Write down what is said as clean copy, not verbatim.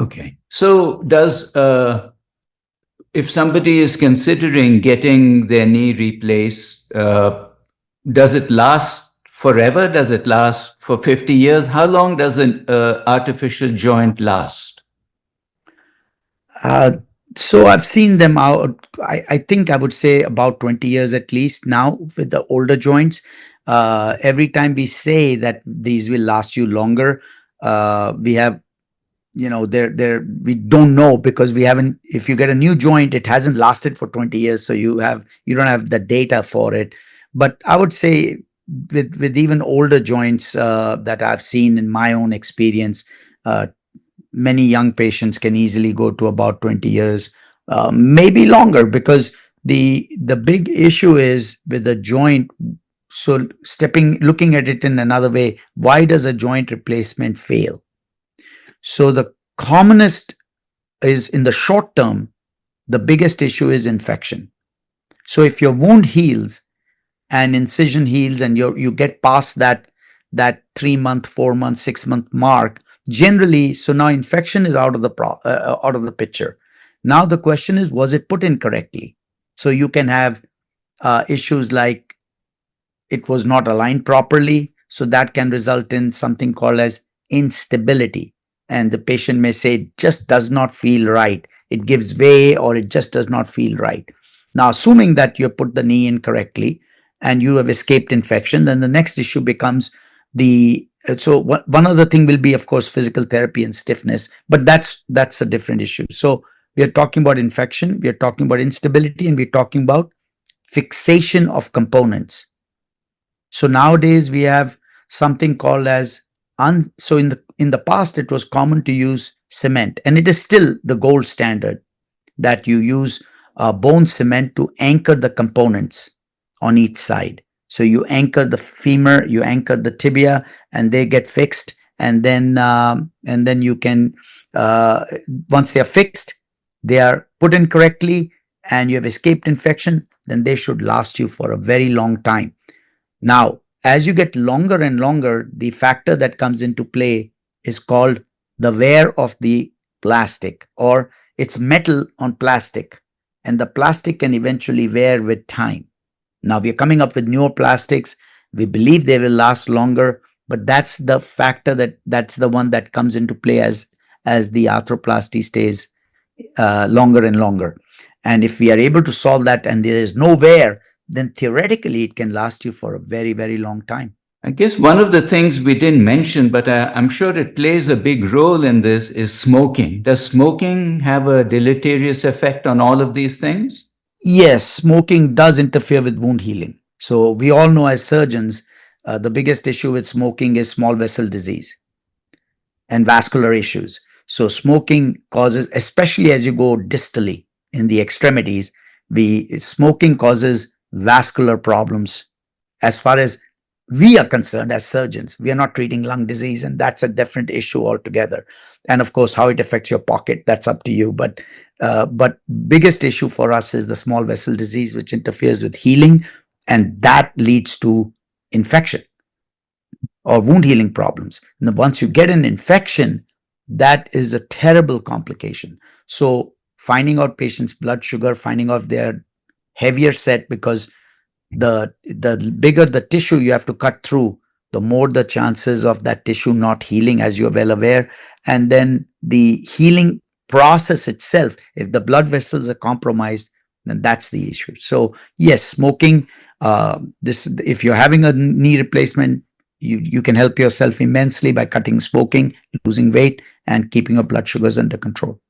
Okay. So if somebody is considering getting their knee replaced, does it last forever? Does it last for 50 years? How long does an artificial joint last? Uh, so I've seen them out. I think I would say about 20 years at least now with the older joints. Every time we say that these will last you longer, we have, we don't know because we haven't, if you get a new joint, it hasn't lasted for 20 years. So you don't have the data for it. But I would say with even older joints that I've seen in my own experience, many young patients can easily go to about 20 years, maybe longer, because the big issue is with the joint. So looking at it in another way, why does a joint replacement fail? So the commonest is in the short term, the biggest issue is infection. So if your wound heals and incision heals and you get past that 3 month, 4 month, 6 month mark, generally, so now infection is out of the picture. Now the question is, was it put in correctly? So you can have issues like it was not aligned properly, so that can result in something called as instability, and the patient may say it just does not feel right, it gives way, or it just does not feel right. Now, assuming that you put the knee in correctly and you have escaped infection, then the next issue becomes one other thing will be, of course, physical therapy and stiffness, but that's a different issue. So we are talking about infection, we are talking about instability, and we're talking about fixation of components. So nowadays we have something called as so in the past it was common to use cement, and it is still the gold standard that you use bone cement to anchor the components on each side. So you anchor the femur, you anchor the tibia, and they get fixed, and then you can once they are fixed, they are put in correctly, and you have escaped infection, then they should last you for a very long time. Now, as you get longer and longer, the factor that comes into play is called the wear of the plastic, or it's metal on plastic, and the plastic can eventually wear with time. Now we are coming up with newer plastics. We believe they will last longer, but that's the factor that's the one that comes into play as the arthroplasty stays longer and longer. And if we are able to solve that and there is no wear, then theoretically it can last you for a very, very long time. I guess one of the things we didn't mention, but I'm sure it plays a big role in this, is smoking. Does smoking have a deleterious effect on all of these things? Yes, smoking does interfere with wound healing. So we all know as surgeons, the biggest issue with smoking is small vessel disease and vascular issues. So smoking causes, especially as you go distally in the extremities, smoking causes vascular problems. As far as we are concerned as surgeons, we are not treating lung disease, and that's a different issue altogether. And of course, how it affects your pocket, that's up to you. But biggest issue for us is the small vessel disease, which interferes with healing, and that leads to infection or wound healing problems. And once you get an infection, that is a terrible complication. So finding out patients' blood sugar, finding out their heavier set, because the bigger the tissue you have to cut through, the more the chances of that tissue not healing, as you're well aware. And then the healing process itself, if the blood vessels are compromised, then that's the issue. So yes, smoking, if you're having a knee replacement, you can help yourself immensely by cutting smoking, losing weight, and keeping your blood sugars under control.